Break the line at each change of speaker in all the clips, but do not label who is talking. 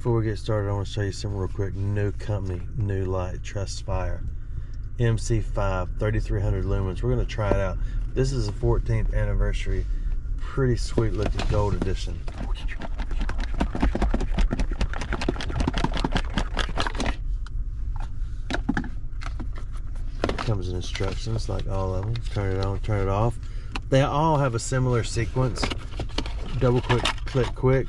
Before we get started, I want to show you some real quick. New company, new light, TrustFire. MC5, 3300 lumens. We're going to try it out. This is a 14th anniversary. Pretty sweet looking gold edition. Comes in instructions like all of them. Turn it on, turn it off. They all have a similar sequence. Double click quick.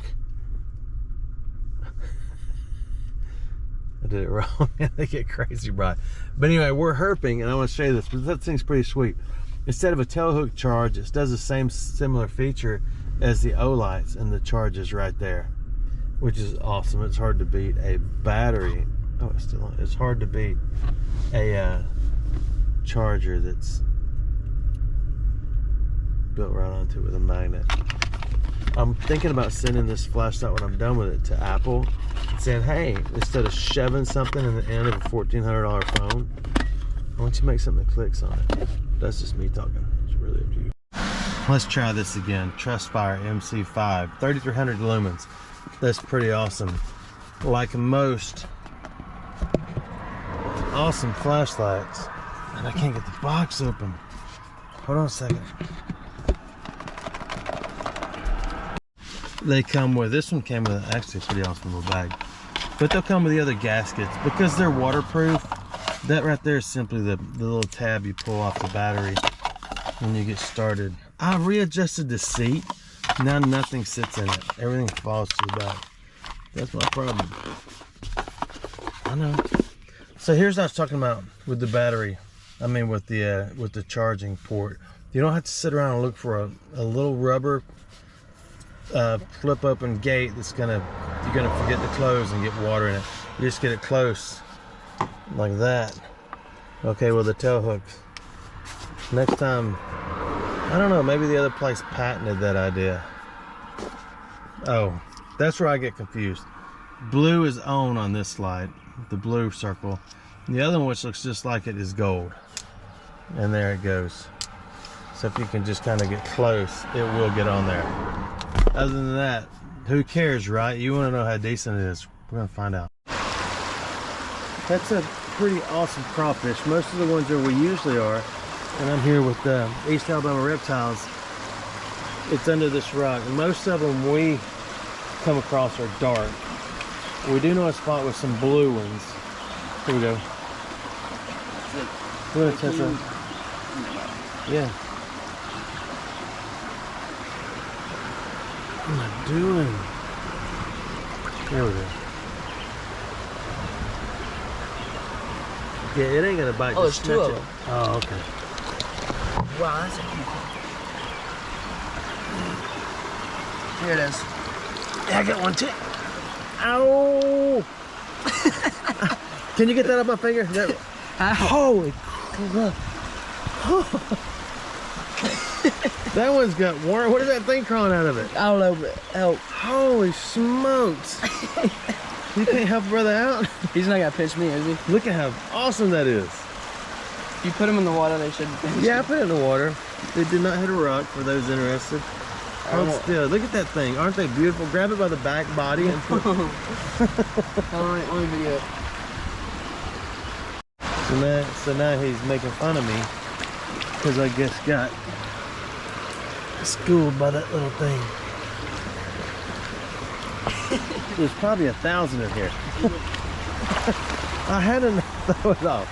I did it wrong. They get crazy bright. But anyway, we're herping, and I want to show you this, because that thing's pretty sweet. Instead of a tail hook charge, it does the same similar feature as the O lights, and the charge is right there, which is awesome. It's hard to beat a battery. Oh, it's still on. It's hard to beat a charger that's built right onto it with a magnet. I'm thinking about sending this flashlight when I'm done with it to Apple, saying, hey, instead of shoving something in the end of a $1,400 phone, why don't you make something that clicks on it? That's just me talking. It's really up to you. Let's try this again. TrustFire MC5, 3300 lumens. That's pretty awesome. Like most awesome flashlights. And I can't get the box open. Hold on a second. They come with, this one came with actually a pretty awesome little bag, but they'll come with the other gaskets because they're waterproof. That right there is simply the little tab you pull off the battery when you get started. I readjusted the seat. Now nothing sits in it. Everything falls to the back. That's my problem. I know. So here's what I was talking about with the battery. I mean with the charging port. You don't have to sit around and look for a little rubber flip open gate that's you're gonna forget to close and get water in it. You just get it close like that. Okay, with the tail hooks. Next time, I don't know, maybe the other place patented that idea. Oh, that's where I get confused. Blue is on this slide, the blue circle. The other one, which looks just like it, is gold. And there it goes. So if you can just kind of get close, it will get on there. Other than that, who cares, right? You want to know how decent it is. We're going to find out. That's a pretty awesome crawfish. Most of the ones that we usually are, and I'm here with East Alabama Reptiles. It's under this rock. And most of them we come across are dark. We do know a spot with some blue ones. Here we go. We're going to test them. Yeah. What am I doing? There we go. Yeah, it ain't gonna bite.
Oh, there's two of them.
Oh, okay.
Wow, that's a cute one. Here it is.
Yeah, I got one too. Ow! Can you get that up my finger? Holy crap. That one's got worm. What is that thing crawling out of it?
I don't know, but help.
Holy smokes. You can't help a brother out?
He's not gonna pinch me, is he?
Look at how awesome that is.
If you put him in the water, they shouldn't pinch you.
Yeah, I put it in the water. They did not hit a rock for those interested. Hold still. Look at that thing. Aren't they beautiful? Grab it by the back body and put
Let me video it.
So now he's making fun of me because I guess got schooled by that little thing. There's probably 1,000 in here. I had to throw it off.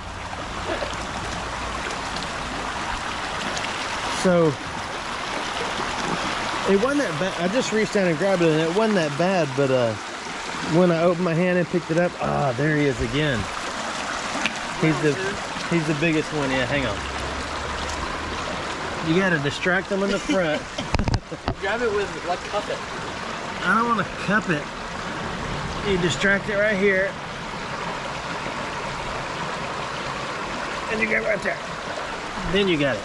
So it wasn't that bad. I just reached down and grabbed it, and it wasn't that bad. But when I opened my hand and picked it up, there he is again. He's the biggest one. Yeah, hang on. You gotta distract him in the front.
Grab it with, like, cup it.
I don't want to cup it. You distract it right here. And you get right there. Then you got it.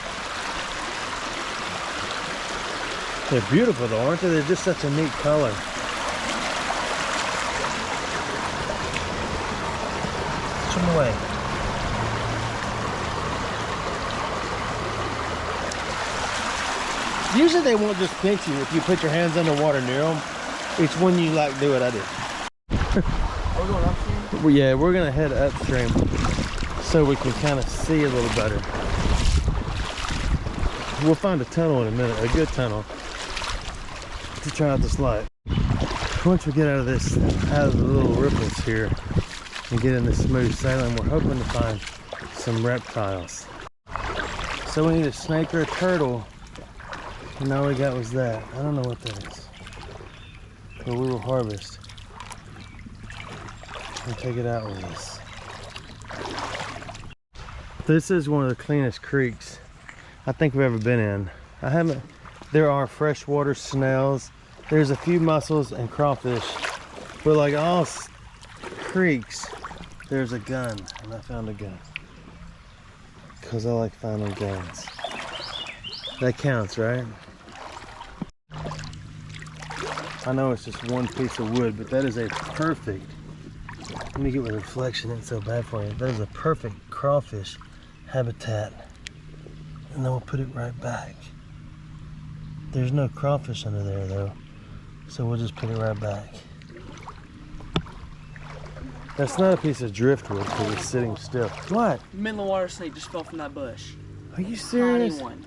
They're beautiful though, aren't they? They're just such a neat color. Swim away. Usually they won't just pinch you if you put your hands underwater near them. It's when you like do what I did.
Are we going upstream?
Well, yeah, we're gonna head upstream so we can kind of see a little better. We'll find a tunnel in a minute, a good tunnel, to try out this light. Once we get out of the little ripples here and get into smooth sailing, we're hoping to find some reptiles. So we need a snake or a turtle, and all we got was that. I don't know what that is, but we will harvest and take it out with us. This is one of the cleanest creeks I think we've ever been in. There are freshwater snails, there's a few mussels and crawfish, but like all creeks, there's a gun, and I found a gun. Because I like finding guns. That counts, right? I know it's just one piece of wood, but that is a perfect, let me get the reflection, it's so bad for you. That is a perfect crawfish habitat. And then we'll put it right back. There's no crawfish under there though, so we'll just put it right back. That's not a piece of driftwood because it's sitting still. What?
Midland water snake just fell from that bush.
Are you serious?
Tiny one.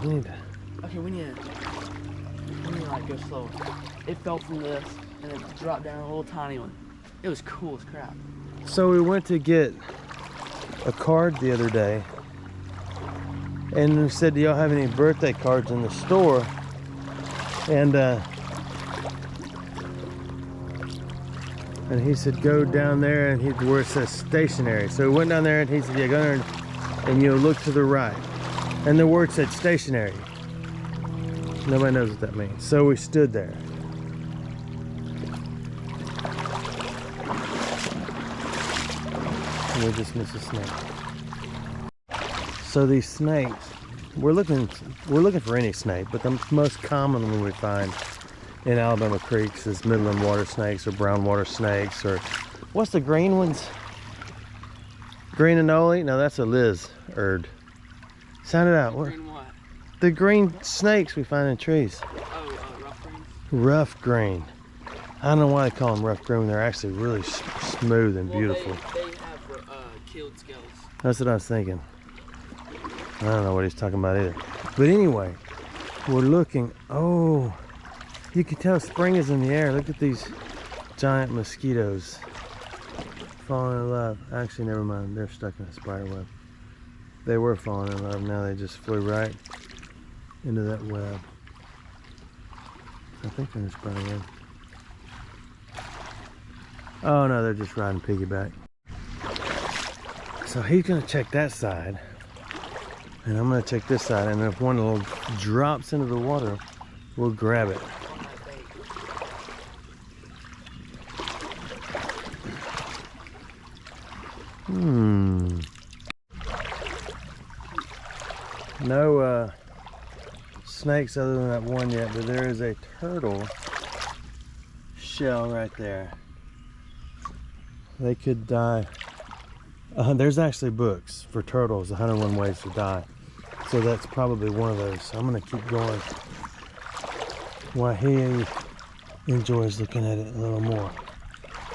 We need to...
Okay, we need to like go slow. It fell from this and it dropped down a little tiny one. It was cool as crap.
So we went to get a card the other day, and we said, do y'all have any birthday cards in the store? And he said, go down there, and where it says stationary. So we went down there, and he said, yeah, go there, and you look to the right. And the word said stationary. Nobody knows what that means. So we stood there. And we just missed a snake. So these snakes, we're looking for any snake, but the most common one we find in Alabama creeks is Midland water snakes or brown water snakes, or what's the green ones? Green anole? No, that's a lizard. Sound it out.
Green what?
The green snakes we find in trees.
Oh, rough green?
Rough green. I don't know why they call them rough green. They're actually really smooth and beautiful.
They have keeled scales.
That's what I was thinking. I don't know what he's talking about either. But anyway, we're looking. Oh, you can tell spring is in the air. Look at these giant mosquitoes falling in love. Actually, never mind. They're stuck in a spider web. They were falling in love. Now they just flew right into that web. I think they're in a spider web. Oh no, they're just riding piggyback. So he's gonna check that side, and I'm gonna check this side, and if one little drops into the water, we'll grab it. No snakes other than that one yet, but there is a turtle shell right there. They could die. There's actually books for turtles, 101 Ways to Die. So that's probably one of those. So I'm gonna keep going while he enjoys looking at it a little more.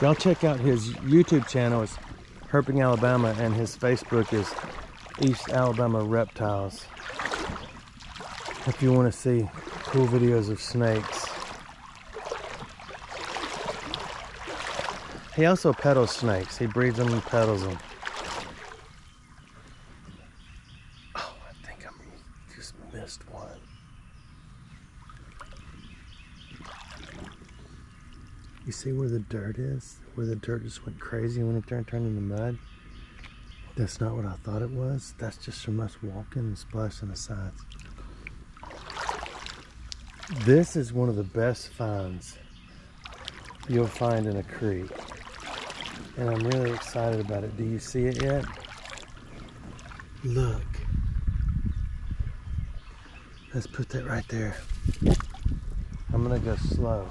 Y'all check out his YouTube channel. It's Herping Alabama, and his Facebook is East Alabama Reptiles. If you want to see cool videos of snakes. He also peddles snakes. He breeds them and peddles them. Oh, I think I just missed one. You see where the dirt is? Where the dirt just went crazy when it turned into mud? That's not what I thought it was. That's just from us walking and splashing the sides. This is one of the best finds you'll find in a creek. And I'm really excited about it. Do you see it yet? Look. Let's put that right there. I'm gonna go slow.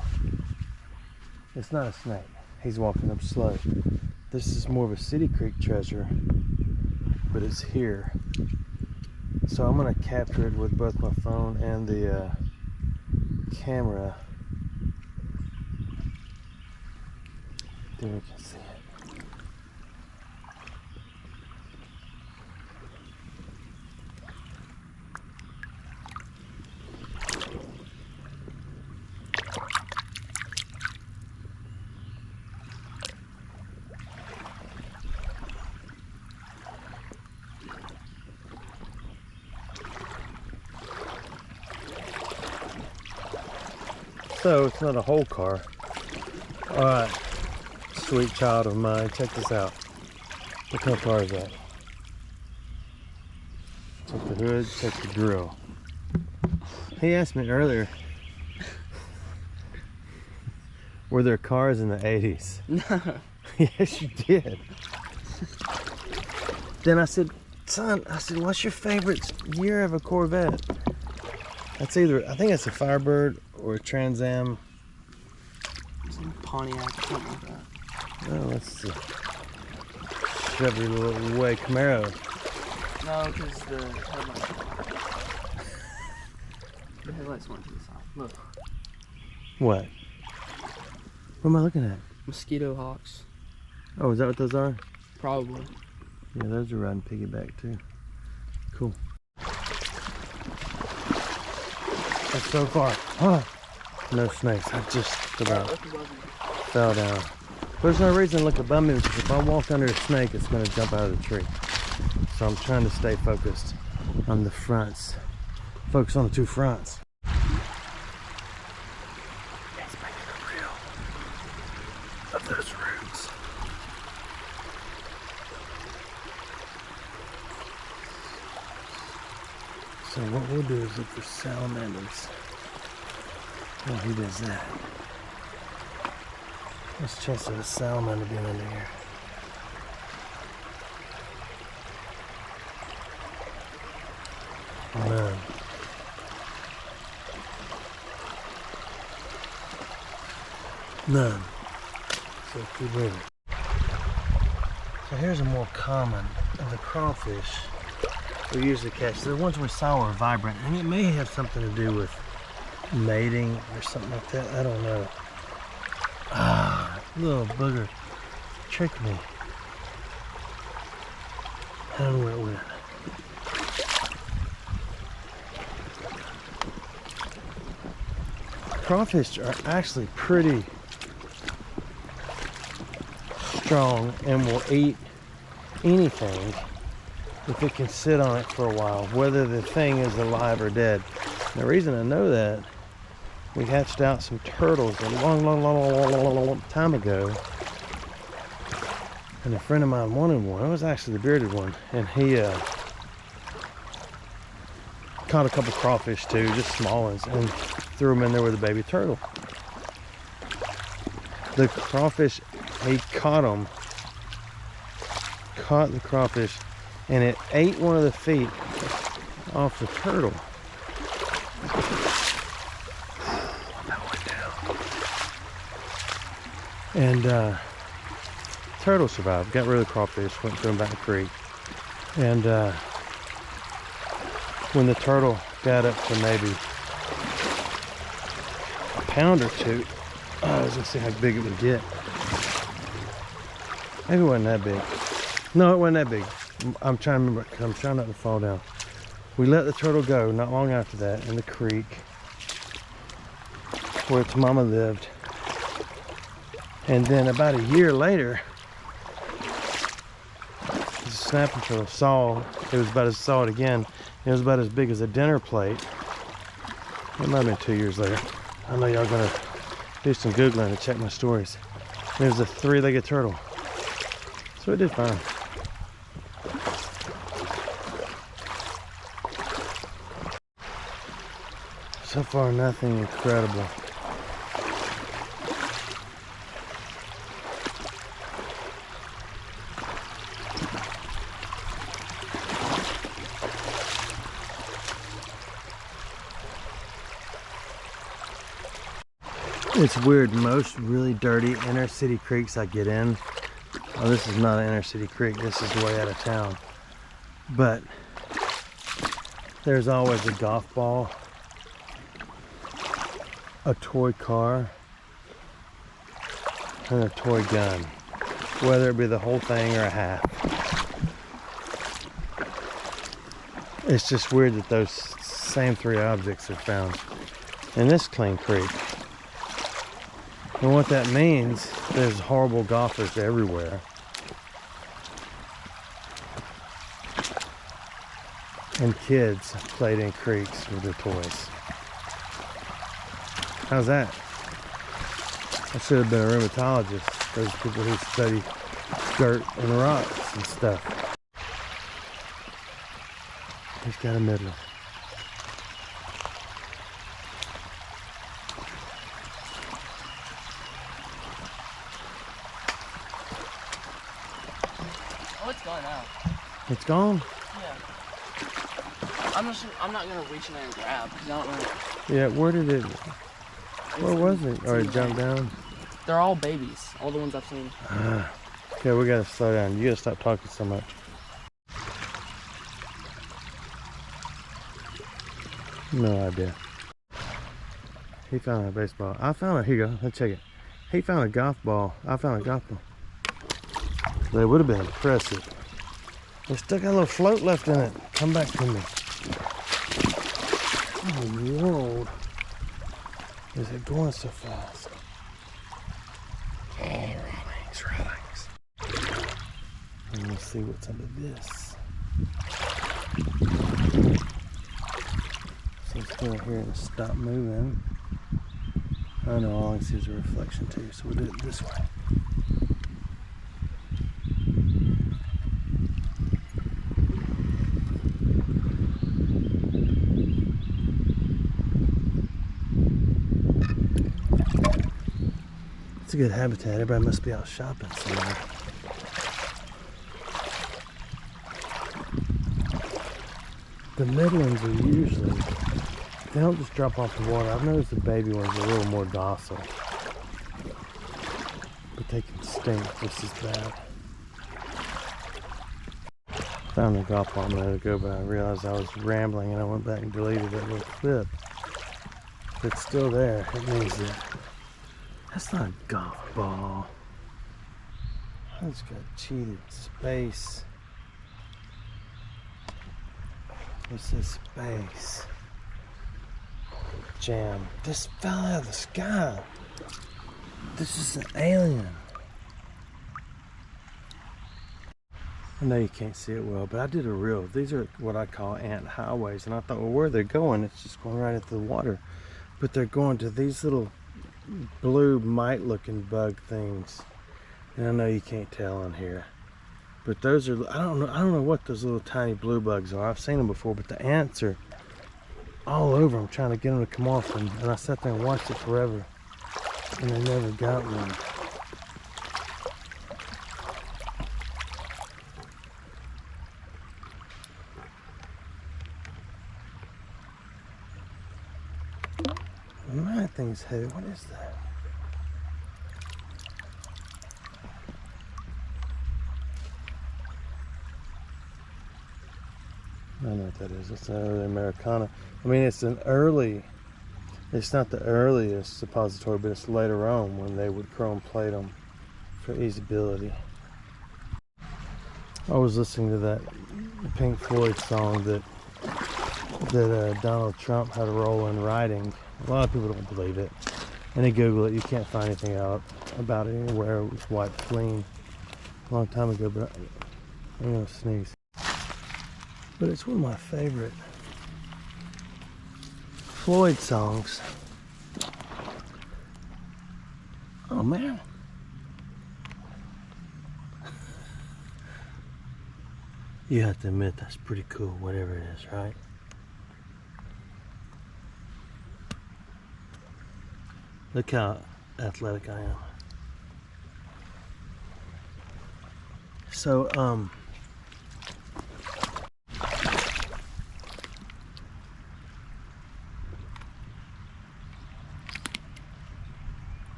It's not a snake. He's walking up slow. This is more of a city creek treasure, but it's here. So I'm gonna capture it with both my phone and the camera there, you can see it. So it's not a whole car. All right, sweet child of mine, check this out. What kind of car is that? Check the hood, check the grill. He asked me earlier, were there cars in the 80s?
No.
Yes, you did. Then I said, son, what's your favorite year of a Corvette? That's either, I think it's a Firebird or a Trans Am.
Some Pontiac or something like that.
Oh, that's the Chevy way Camaro.
No, because the headlights. The headlights went to the side. Look.
What? What am I looking at?
Mosquito hawks.
Oh, is that what those are?
Probably.
Yeah, those are riding piggyback too. Cool. That's so far. Oh, no snakes. I just about fell down. There's no reason to look above me because if I walk under a snake, it's going to jump out of the tree. So I'm trying to stay focused on the fronts. Focus on the two fronts. It's making a reel of those roots. So what we'll do is look for salamanders. Oh, he does that. There's a chance of a salamander being under here. None. None. So keep moving. So here's a more common of the crawfish we usually catch. The ones we saw were vibrant, and it may have something to do with mating or something like that. I don't know. Ah, little booger tricked me. I don't know where it went. Crawfish are actually pretty strong and will eat anything if it can sit on it for a while, whether the thing is alive or dead. And the reason I know that, we hatched out some turtles a long time ago, and a friend of mine wanted one. It was actually the bearded one, and he caught a couple crawfish too, just small ones, and threw them in there with a baby turtle. The crawfish, he caught the crawfish, and it ate one of the feet off the turtle. And turtle survived. Got rid of the crawfish, went through them back in the creek. And when the turtle got up to maybe a pound or two, I was gonna see how big it would get. Maybe it wasn't that big. No, it wasn't that big. I'm trying to remember, because I'm trying not to fall down. We let the turtle go not long after that in the creek where its mama lived. And then about a year later, the snapping turtle saw it again. It was about as big as a dinner plate. It might have been 2 years later. I know y'all gonna do some Googling to check my stories. It was a three-legged turtle. So it did fine. So far, nothing incredible. It's weird, most really dirty inner city creeks I get in, oh, this is not an inner city creek, this is way out of town, but there's always a golf ball, a toy car, and a toy gun, whether it be the whole thing or a half. It's just weird that those same 3 objects are found in this clean creek. And what that means, there's horrible golfers everywhere. And kids played in creeks with their toys. How's that? I should have been a rheumatologist. Those people who study dirt and rocks and stuff. He's got a middler.
Oh, it's gone now.
It's gone?
Yeah. I'm not gonna reach in there and grab because I don't know.
Yeah, where did it? Where was it? Or it jumped down?
They're all babies. All the ones I've seen.
Okay, we gotta slow down. You gotta stop talking so much. No idea. He found a baseball. I found a, here you go, let's check it. He found a golf ball. I found a golf ball. They would have been impressive. They still got a little float left in it. Come back to me. Oh, world. Is it going so fast? Oh, rattlings. And let's see what's under this. So let's go in here and stop moving. I know all I can see is a reflection too, so we'll do it this way. It's a good habitat. Everybody must be out shopping somewhere. The midlands are usually, they don't just drop off the water. I've noticed the baby ones are a little more docile, but they can stink just as bad. Found a golf ball a minute ago, but I realized I was rambling and I went back and deleted that little clip. If it's still there, it means that that's not a golf ball. I just got cheated space. It says space. Jam. This fell out of the sky. This is an alien. I know you can't see it well, but I did a reel. These are what I call ant highways, and I thought, well, where are they going? It's just going right into the water. But they're going to these little blue mite-looking bug things. And I know you can't tell on here. But those are, I don't know what those little tiny blue bugs are. I've seen them before, but the ants are all over them trying to get them to come off them. And I sat there and watched it forever, and they never got one. Man, that thing's heavy. What is that? I don't know what that is. It's an early Americana. I mean, it's an early, it's not the earliest suppository, but it's later on when they would chrome plate them for easeability. I was listening to that Pink Floyd song that Donald Trump had a role in writing. A lot of people don't believe it. And they Google it, you can't find anything out about it anywhere. It was wiped clean a long time ago, but I'm gonna sneeze. But it's one of my favorite Floyd songs. Oh man. You have to admit that's pretty cool, whatever it is, right? Look how athletic I am. So, I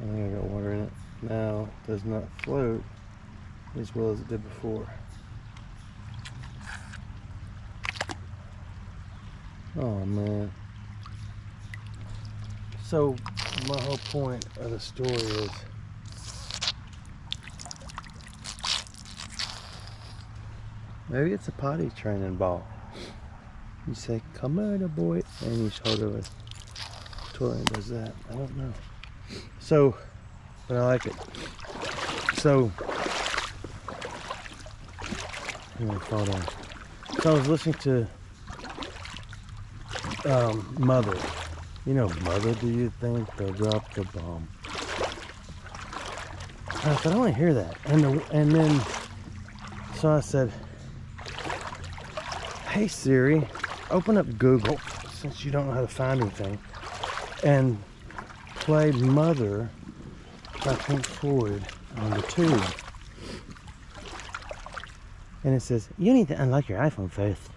think I got water in it. Now it does not float as well as it did before. Oh man. So my whole point of the story is Maybe it's a potty training ball. You say, come on, boy, and you hold it with toilet and does that. I don't know. So, but I like it. So, I'm gonna fall down. So I was listening to Mother. You know, Mother, do you think they'll drop the bomb? I thought, I want to hear that. And then, so I said, hey Siri, open up Google, since you don't know how to find anything, and play Mother by Pink Floyd on the tube. And it says, you need to unlock your iPhone first.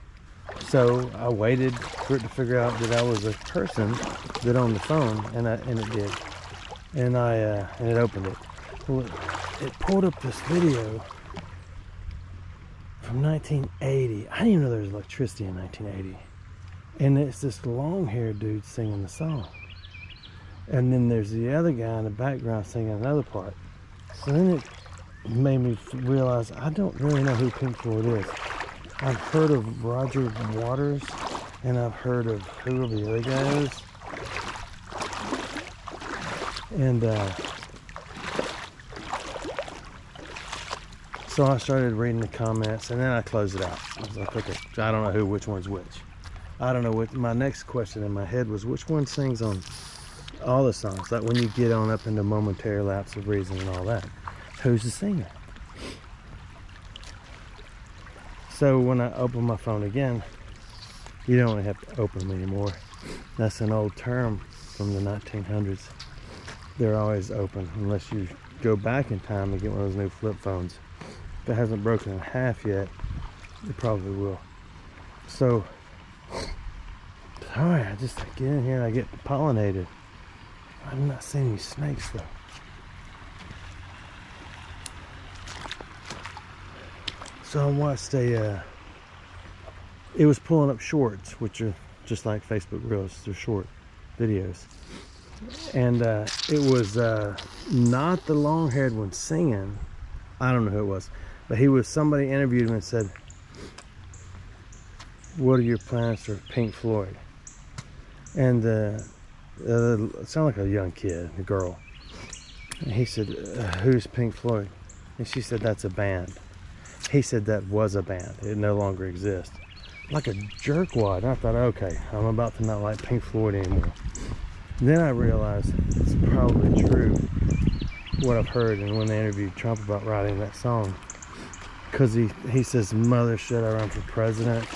So I waited for it to figure out that I was a person that owned the phone, and it did. And it opened it. Well, it pulled up this video from 1980. I didn't even know there was electricity in 1980. And it's this long-haired dude singing the song. And then there's the other guy in the background singing another part. So then it made me realize I don't really know who Pink Floyd is. I've heard of Roger Waters, and I've heard of who the other guy is. And so I started reading the comments, and then I closed it out. I was like, okay, I don't know which one's which. I don't know what, my next question in my head was, which one sings on all the songs? Like when you get on up into momentary lapse of reason and all that, who's the singer? So when I open my phone again, you don't really have to open them anymore. That's an old term from the 1900s. They're always open unless you go back in time and get one of those new flip phones. If it hasn't broken in half yet, it probably will. So, alright, I just get in here and I get pollinated. I'm not seeing any snakes though. So I watched it was pulling up shorts, which are just like Facebook Reels, they're short videos. And it was not the long-haired one singing. I don't know who it was, but somebody interviewed him and said, what are your plans for Pink Floyd? And it sounded like a young kid, a girl. And he said, who's Pink Floyd? And she said, that's a band. He said that was a band. It no longer exists. Like a jerkwad. I thought, okay, I'm about to not like Pink Floyd anymore. Then I realized it's probably true what I've heard, and when they interviewed Trump about writing that song, because he says, Mother, should I run for president?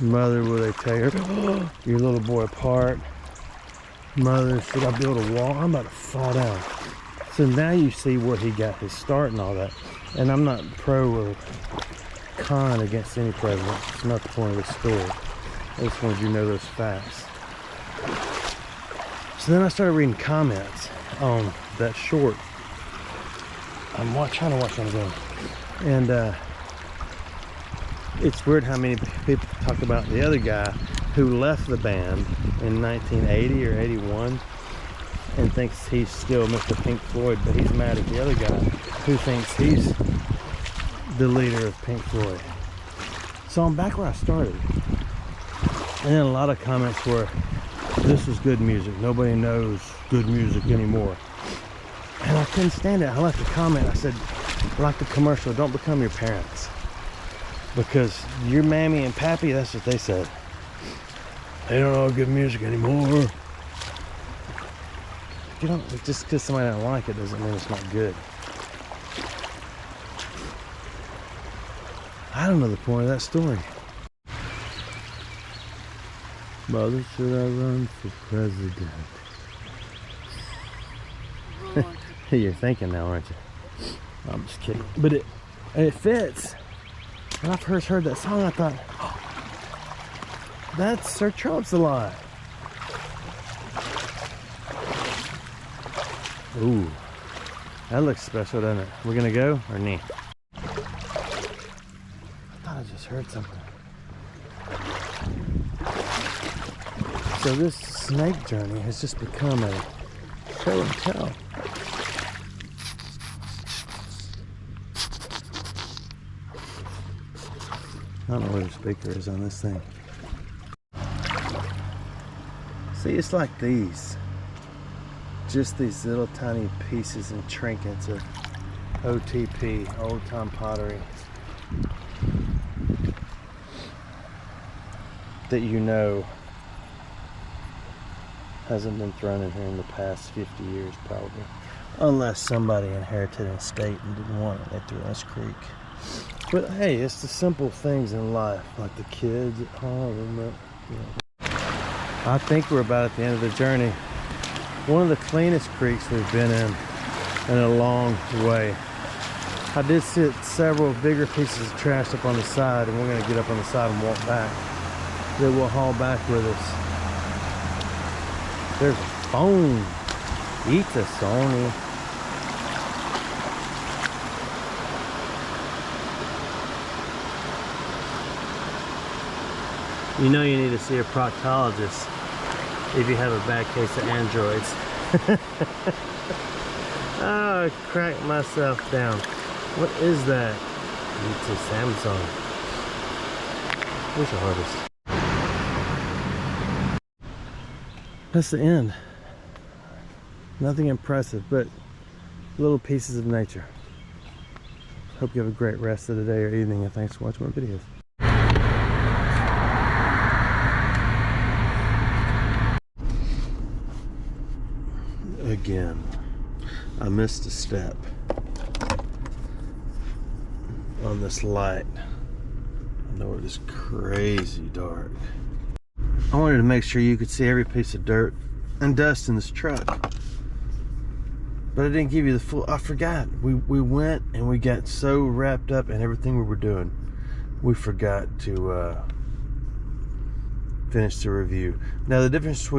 Mother, will they tear your little boy apart? Mother, should I build a wall? I'm about to fall down. So now you see where he got his start and all that. And I'm not pro or con against any president. It's not the point of this story. I just wanted you to know those facts. So then I started reading comments on that short. I'm trying to watch it again. And it's weird how many people talk about the other guy who left the band in 1980 or 81 and thinks he's still Mr. Pink Floyd, but he's mad at the other guy who thinks he's the leader of Pink Floyd. So I'm back where I started. And then a lot of comments were, this is good music. Nobody knows good music anymore. And I couldn't stand it. I left a comment. I said, like the commercial, don't become your parents. Because your mammy and pappy, that's what they said. They don't know good music anymore. You don't, just because somebody don't like it doesn't mean it's not good. I don't know the point of that story. Mother, should I run for president? You're thinking now, aren't you? I'm just kidding. But it fits. When I first heard that song, I thought, oh, that's Sir Trump's alive. Ooh, that looks special, doesn't it? We're gonna go or nah? I thought I just heard something. So this snake journey has just become a show and tell. I don't know where the speaker is on this thing. See, it's like these. Just these little tiny pieces and trinkets of OTP, old time pottery, that you know hasn't been thrown in here in the past 50 years probably. Unless somebody inherited an estate and didn't want it, they threw it in this creek. But hey, it's the simple things in life, like the kids at home. I think we're about at the end of the journey. One of the cleanest creeks we've been in a long way. I did see several bigger pieces of trash up on the side, and we're going to get up on the side and walk back. That will haul back with us. There's a phone. Eat a Sony. You know you need to see a proctologist if you have a bad case of androids. Oh, I cracked myself down. What is that? It's a Samsung. Where's the hardest? That's the end. Nothing impressive, but little pieces of nature. Hope you have a great rest of the day or evening, and thanks for watching my videos. Again, I missed a step on this light. I know it is crazy dark. I wanted to make sure you could see every piece of dirt and dust in this truck, but I didn't give you the full. I forgot. We went and we got so wrapped up in everything we were doing, we forgot to finish the review. Now the difference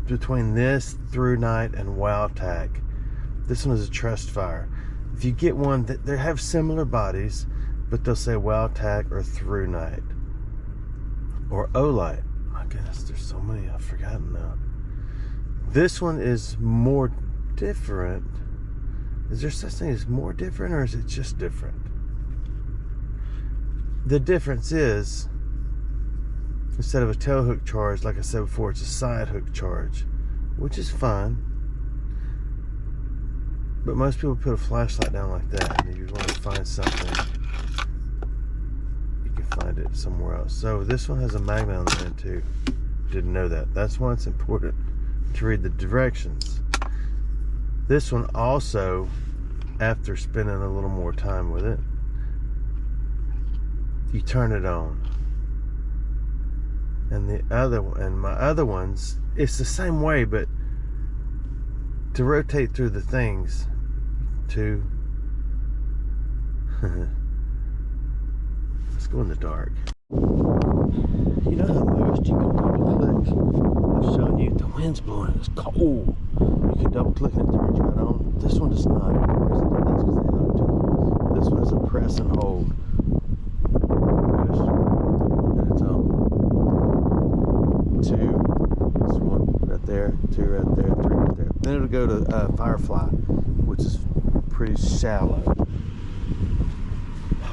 between this Through Night and Wow Tack, this one is a TrustFire. If you get one that they have similar bodies, but they'll say Wow Tack or Through Night or O-Light. My goodness, there's so many I've forgotten now. This one is more different. Is there such thing as more different, or is it just different? The difference is, instead of a tail hook charge, like I said before, it's a side hook charge, which is fine. But most people put a flashlight down like that, and if you want to find something, you can find it somewhere else. So this one has a magnet on the end too. Didn't know that. That's why it's important to read the directions. This one also, after spending a little more time with it, you turn it on. And my other ones, it's the same way, but to rotate through the things, let's go in the dark. You know how most you can double click? I've shown you, the wind's blowing, it's cold. You can double click and it turns right on. This one does not. That's because they have it. This one is a press and hold. Push, and it's on. 2, this one right there, 2 right there, 3 right there. Then it'll go to Firefly, which is pretty shallow.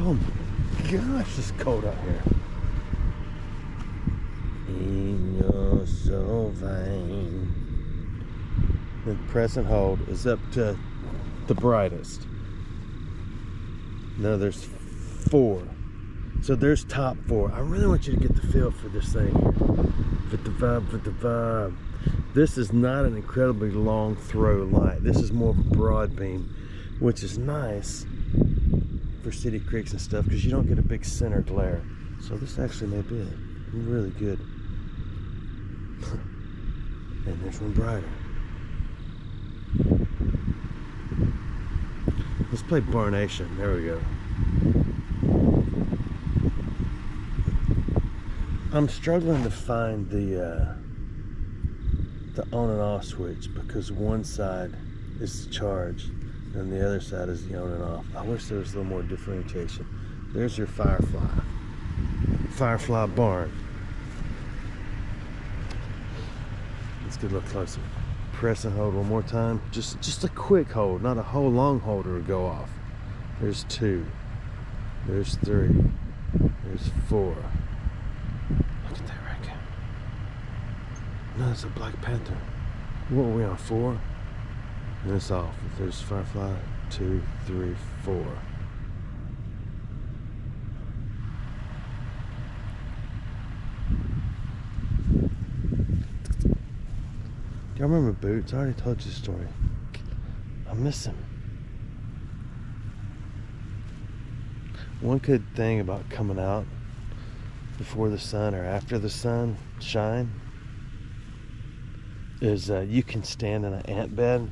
Oh my gosh, it's cold out here. You're so fine. Then press and hold is up to the brightest. Now there's 4. So there's top 4. I really want you to get the feel for this thing. For the vibe. This is not an incredibly long throw light. This is more of a broad beam, which is nice for city creeks and stuff because you don't get a big center glare. So this actually may be really good. And there's one brighter. Let's play Barnation. There we go. I'm struggling to find the on and off switch because one side is the charge and the other side is the on and off. I wish there was a little more differentiation. There's your Firefly barn. Let's get a little closer. Press and hold one more time. Just a quick hold, not a whole long holder to go off. There's 2. There's 3. There's 4. Look at that raccoon. No, it's a black panther. What are we on, 4? And it's off. There's firefly, 2, 3, 4. Do y'all remember Boots? I already told you the story. I miss him. One good thing about coming out before the sun or after the sun shine is you can stand in an ant bed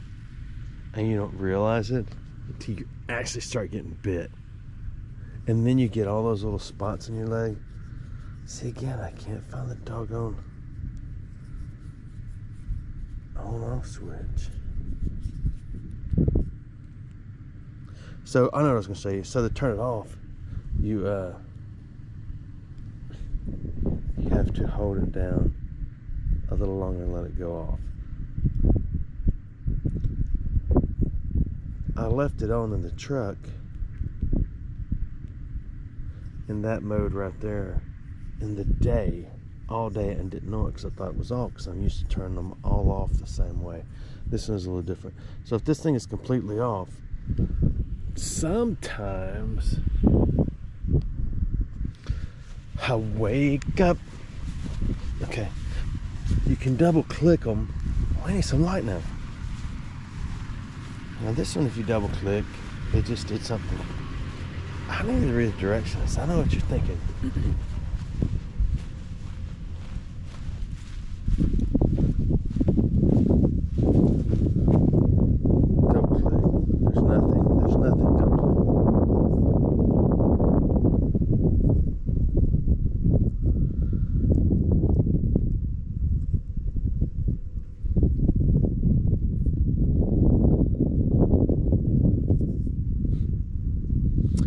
and you don't realize it until you actually start getting bit. And then you get all those little spots in your leg. See, again, I can't find the doggone on-off switch. So I know what I was going to show you. So to turn it off, you have to hold it down a little longer and let it go off. I left it on in the truck in that mode right there in the day, all day, and didn't know it because I thought it was off because I'm used to turning them all off the same way. This one's a little different. So if this thing is completely off, sometimes I wake up. Okay, you can double click them. Oh, I need some light now. Now this one, if you double click, it just did something. I don't even read the directions. I know what you're thinking. Double click. There's nothing. There's nothing. Double click.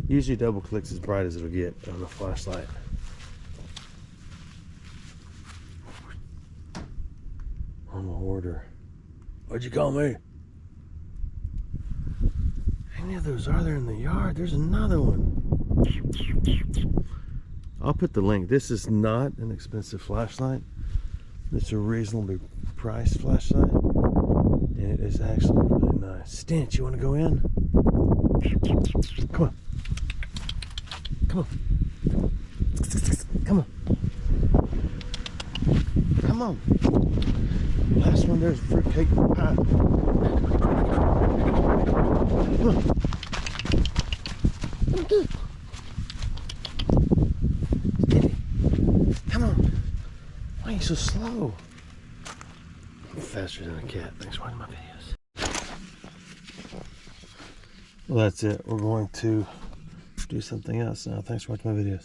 Usually double clicks as bright as it'll get on the flashlight. I'm a hoarder. What'd you call me? How many of those are there in the yard? There's another one. I'll put the link. This is not an expensive flashlight. It's a reasonably priced flashlight. And it is actually really nice. Stench, you want to go in? Come on. Come on. Come on. Come on. Last one, there's fruitcake pie. Come on. Steady. Come on. Why are you so slow? I'm faster than a cat. Thanks for watching my videos. Well, that's it. We're going to do something else now. Thanks for watching my videos.